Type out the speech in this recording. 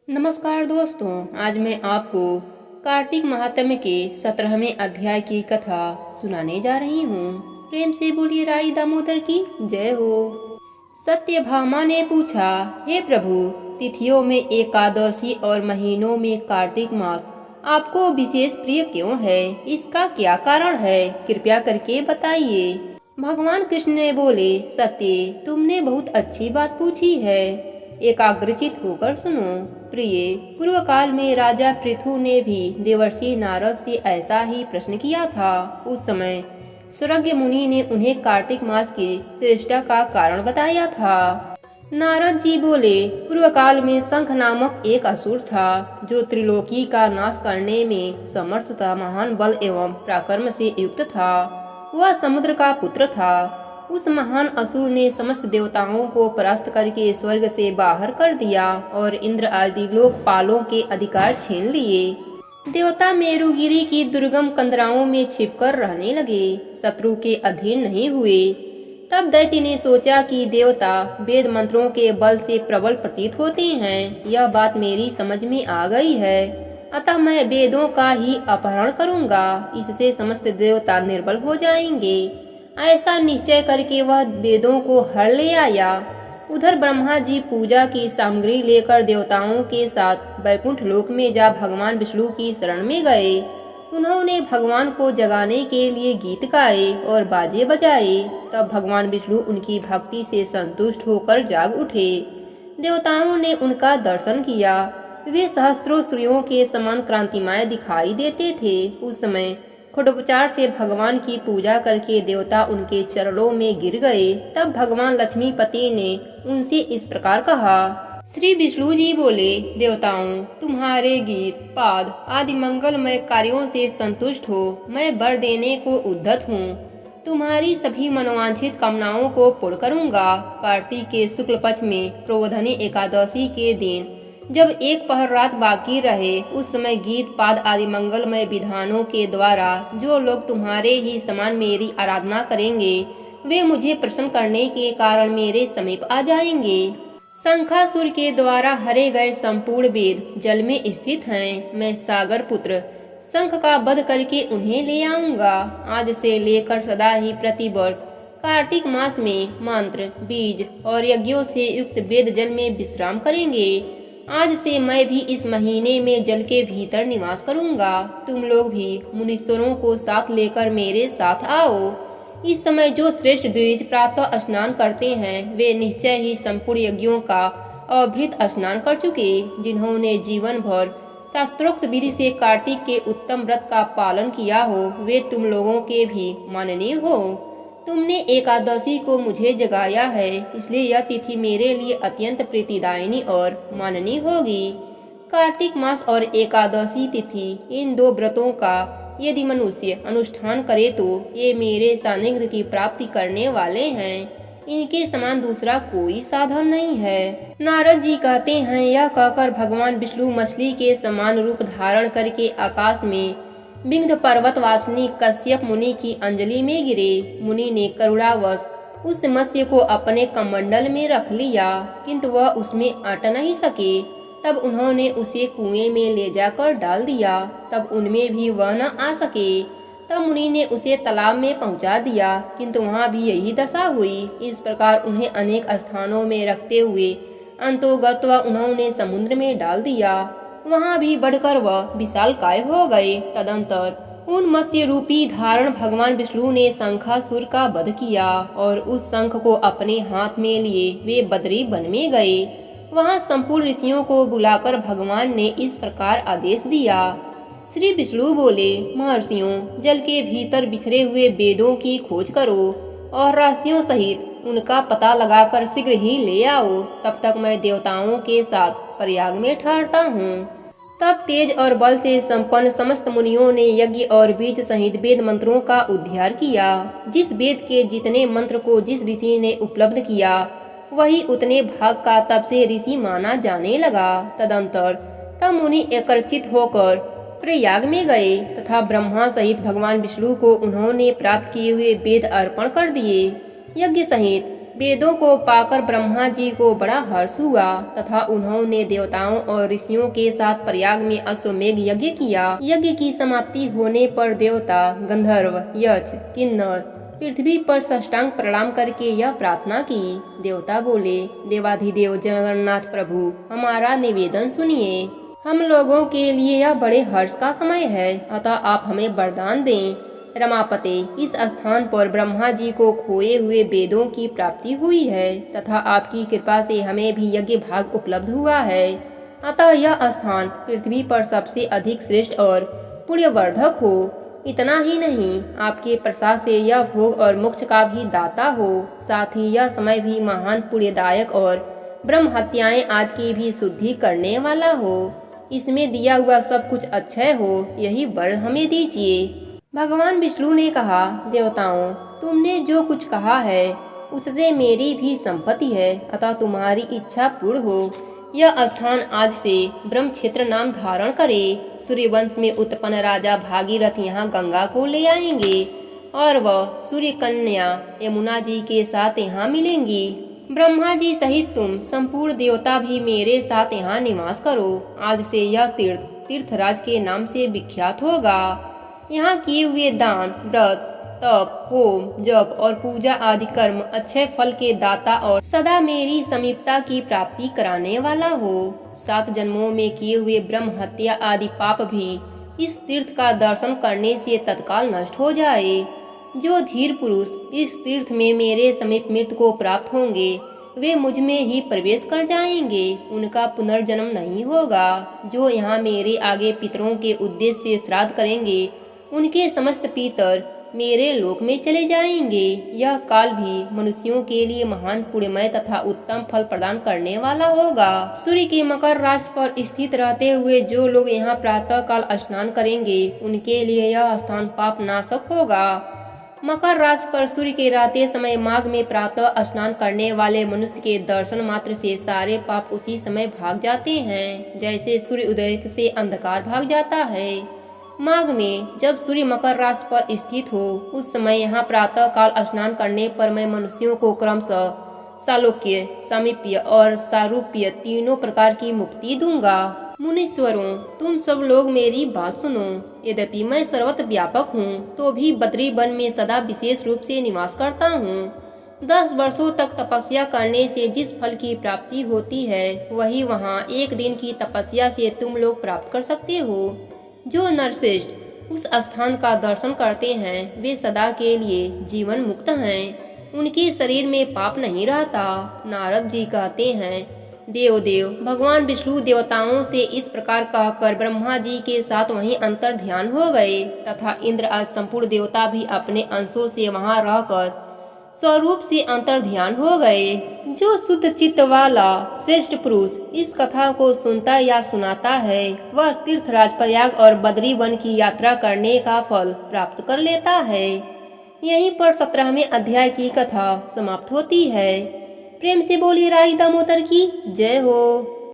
नमस्कार दोस्तों, आज मैं आपको कार्तिक महात्म्य के 17वें अध्याय की कथा सुनाने जा रही हूँ। प्रेम से बोलिए राई दामोदर की जय हो। सत्यभामा ने पूछा, हे प्रभु, तिथियों में एकादशी और महीनों में कार्तिक मास आपको विशेष प्रिय क्यों है? इसका क्या कारण है? कृपया करके बताइए। भगवान कृष्ण ने बोले, सत्य, तुमने बहुत अच्छी बात पूछी है। एकाग्रचित होकर सुनो। प्रिय, पूर्व काल में राजा पृथु ने भी देवर्षि नारद से ऐसा ही प्रश्न किया था। उस समय सर्वज्ञ मुनि ने उन्हें कार्तिक मास की श्रेष्ठता का कारण बताया था। नारद जी बोले, पूर्व काल में शंख नामक एक असुर था जो त्रिलोकी का नाश करने में समर्थ था। महान बल एवं पराक्रम से युक्त था। वह समुद्र का पुत्र था। उस महान असुर ने समस्त देवताओं को परास्त करके स्वर्ग से बाहर कर दिया और इंद्र आदि लोकपालों के अधिकार छीन लिए। देवता मेरुगिरी की दुर्गम कंदराओं में छिपकर रहने लगे, शत्रु के अधीन नहीं हुए। तब दैत्य ने सोचा कि देवता वेद मंत्रों के बल से प्रबल प्रतीत होते हैं। यह बात मेरी समझ में आ गई है, अतः मैं वेदों का ही अपहरण करूंगा। इससे समस्त देवता निर्बल हो जाएंगे। ऐसा निश्चय करके वह वेदों को हर ले आया। उधर ब्रह्मा जी पूजा की सामग्री लेकर देवताओं के साथ वैकुंठ लोक में जा भगवान विष्णु की शरण में गए। उन्होंने भगवान को जगाने के लिए गीत गाए और बाजे बजाए। तब भगवान विष्णु उनकी भक्ति से संतुष्ट होकर जाग उठे। देवताओं ने उनका दर्शन किया। वे सहस्त्रों सूर्यों के समान क्रांतिमय दिखाई देते थे। उस समय खडोपचार से भगवान की पूजा करके देवता उनके चरणों में गिर गए। तब भगवान लक्ष्मीपति ने उनसे इस प्रकार कहा। श्री विष्णु जी बोले, देवताओं, तुम्हारे गीत पाद आदि मंगलमय कार्यों से संतुष्ट हो मैं वर देने को उद्यत हूँ। तुम्हारी सभी मनोवांछित कामनाओं को पूर्ण करूँगा। कार्तिक के शुक्ल पक्ष में प्रोधनी एकादशी के दिन जब एक पहर रात बाकी रहे, उस समय गीत पाद आदि मंगलमय विधानों के द्वारा जो लोग तुम्हारे ही समान मेरी आराधना करेंगे, वे मुझे प्रसन्न करने के कारण मेरे समीप आ जाएंगे। शंखासुर के द्वारा हरे गए संपूर्ण वेद जल में स्थित हैं। मैं सागर पुत्र शंख का वध करके उन्हें ले आऊंगा। आज से लेकर सदा ही प्रतिवर्ष कार्तिक मास में मंत्र, बीज और यज्ञों से युक्त वेद जल में विश्राम करेंगे। आज से मैं भी इस महीने में जल के भीतर निवास करूंगा। तुम लोग भी मुनीश्वरों को साथ लेकर मेरे साथ आओ। इस समय जो श्रेष्ठ द्विज प्रातः स्नान करते हैं, वे निश्चय ही संपूर्ण यज्ञों का अभृत स्नान कर चुके। जिन्होंने जीवन भर शास्त्रोक्त विधि से कार्तिक के उत्तम व्रत का पालन किया हो, वे तुम लोगों के भी माननीय हो। तुमने एकादशी को मुझे जगाया है, इसलिए यह तिथि मेरे लिए अत्यंत प्रीतिदायिनी और माननीय होगी। कार्तिक मास और एकादशी तिथि, इन दो व्रतों का यदि मनुष्य अनुष्ठान करे तो ये मेरे सानिध्य की प्राप्ति करने वाले हैं। इनके समान दूसरा कोई साधन नहीं है। नारद जी कहते हैं, यह कहकर भगवान विष्णु मछली के समान रूप धारण करके आकाश में विंध्य पर्वत वासिनी कश्यप मुनि की अंजलि में गिरे। मुनि ने करुणावश उस मत्स्य को अपने कमंडल में रख लिया, किंतु वह उसमें अट नहीं सके। तब उन्होंने उसे कुएं में ले जाकर डाल दिया। तब उनमें भी वह न आ सके। तब मुनि ने उसे तालाब में पहुंचा दिया, किंतु वहां भी यही दशा हुई। इस प्रकार उन्हें अनेक स्थानों में रखते हुए अंतोगत्वा उन्होंने समुद्र में डाल दिया। वहां भी बढ़कर वह विशालकाय हो गए। तदंतर उन मत्स्य रूपी धारण भगवान विष्णु ने शंखासुर का वध किया और उस शंख को अपने हाथ में लिए वे बद्री वन में गए। वहां संपूर्ण ऋषियों को बुलाकर भगवान ने इस प्रकार आदेश दिया। श्री विष्णु बोले, महर्षियों, जल के भीतर बिखरे हुए वेदों की खोज करो और रहस्यों सहित उनका पता लगाकर शीघ्र ही ले आओ। तब तक मैं देवताओं के साथ प्रयाग में ठहरता हूँ। तब तेज और बल से संपन्न समस्त मुनियों ने यज्ञ और बीज सहित वेद मंत्रों का उद्धार किया। जिस वेद के जितने मंत्र को जिस ऋषि ने उपलब्ध किया, वही उतने भाग का तब से ऋषि माना जाने लगा। तदंतर तब मुनि एकत्रित होकर प्रयाग में गए तथा ब्रह्मा सहित भगवान विष्णु को उन्होंने प्राप्त किए हुए वेद अर्पण कर दिए। यज्ञ सहित वेदों को पाकर ब्रह्मा जी को बड़ा हर्ष हुआ तथा उन्होंने देवताओं और ऋषियों के साथ प्रयाग में अश्वमेघ यज्ञ किया। यज्ञ की समाप्ति होने पर देवता, गंधर्व, यक्ष, किन्नर पृथ्वी पर साष्टांग प्रणाम करके यह प्रार्थना की। देवता बोले, देवाधिदेव जगन्नाथ प्रभु, हमारा निवेदन सुनिए। हम लोगों के लिए यह बड़े हर्ष का समय है, अतः आप हमें वरदान दें। रमापते, इस स्थान पर ब्रह्मा जी को खोए हुए वेदों की प्राप्ति हुई है तथा आपकी कृपा से हमें भी यज्ञ भाग उपलब्ध हुआ है। अतः यह स्थान पृथ्वी पर सबसे अधिक श्रेष्ठ और पुण्यवर्धक हो। इतना ही नहीं, आपके प्रसाद से यह भोग और मोक्ष का भी दाता हो। साथ ही यह समय भी महान पुण्यदायक और ब्रह्म हत्याएं आदि की भी शुद्धि करने वाला हो। इसमें दिया हुआ सब कुछ अक्षय हो, यही वर हमें दीजिए। भगवान विष्णु ने कहा, देवताओं, तुमने जो कुछ कहा है उससे मेरी भी संपत्ति है, अतः तुम्हारी इच्छा पूर्ण हो। यह स्थान आज से ब्रह्म क्षेत्र नाम धारण करे। सूर्यवंश में उत्पन्न राजा भागीरथ यहाँ गंगा को ले आएंगे और वह सूर्य कन्या यमुना जी के साथ यहाँ मिलेंगी। ब्रह्मा जी सहित तुम संपूर्ण देवता भी मेरे साथ यहाँ निवास करो। आज से यह तीर्थ तीर्थराज के नाम से विख्यात होगा। यहाँ किए हुए दान, व्रत, तप, होम, जप और पूजा आदि कर्म अच्छे फल के दाता और सदा मेरी समीपता की प्राप्ति कराने वाला हो। 7 जन्मों में किए हुए ब्रह्म हत्या आदि पाप भी इस तीर्थ का दर्शन करने से तत्काल नष्ट हो जाए। जो धीर पुरुष इस तीर्थ में मेरे समीप मृत्यु को प्राप्त होंगे वे मुझ में ही प्रवेश कर जाएंगे, उनका पुनर्जन्म नहीं होगा। जो यहाँ मेरे आगे पितरों के उद्देश्य से श्राद्ध करेंगे उनके समस्त पितर मेरे लोक में चले जाएंगे। यह काल भी मनुष्यों के लिए महान पुण्यमय तथा उत्तम फल प्रदान करने वाला होगा। सूर्य के मकर राशि पर स्थित रहते हुए जो लोग यहाँ प्रातः काल स्नान करेंगे उनके लिए यह स्थान पाप नाशक होगा। मकर राशि पर सूर्य के रहते समय माघ में प्रातः स्नान करने वाले मनुष्य के दर्शन मात्र से सारे पाप उसी समय भाग जाते हैं, जैसे सूर्य उदय से अंधकार भाग जाता है। माघ में जब सूर्य मकर राशि पर स्थित हो उस समय यहाँ प्रातः काल स्नान करने पर मैं मनुष्यों को क्रमशः सालोक्य, सामीप्य और सारूप्य तीनों प्रकार की मुक्ति दूंगा। मुनीश्वरों, तुम सब लोग मेरी बात सुनो। यद्यपि मैं सर्वत्र व्यापक हूँ तो भी बद्री वन में सदा विशेष रूप से निवास करता हूँ। 10 वर्षों तक तपस्या करने से जिस फल की प्राप्ति होती है वही वहाँ एक दिन की तपस्या से तुम लोग प्राप्त कर सकते हो। जो नरश्रेष्ठ उस स्थान का दर्शन करते हैं वे सदा के लिए जीवन मुक्त हैं, उनके शरीर में पाप नहीं रहता। नारद जी कहते हैं, देव भगवान विष्णु देवताओं से इस प्रकार कहकर ब्रह्मा जी के साथ वहीं अंतर ध्यान हो गए तथा इंद्र आज संपूर्ण देवता भी अपने अंशों से वहां रहकर स्वरूप से अंतर ध्यान हो गए। जो शुद्ध चित्त वाला श्रेष्ठ पुरुष इस कथा को सुनता या सुनाता है वह तीर्थराज प्रयाग और बद्री वन की यात्रा करने का फल प्राप्त कर लेता है। यहीं पर 17वें अध्याय की कथा समाप्त होती है। प्रेम से बोली राई दामोदर की जय हो।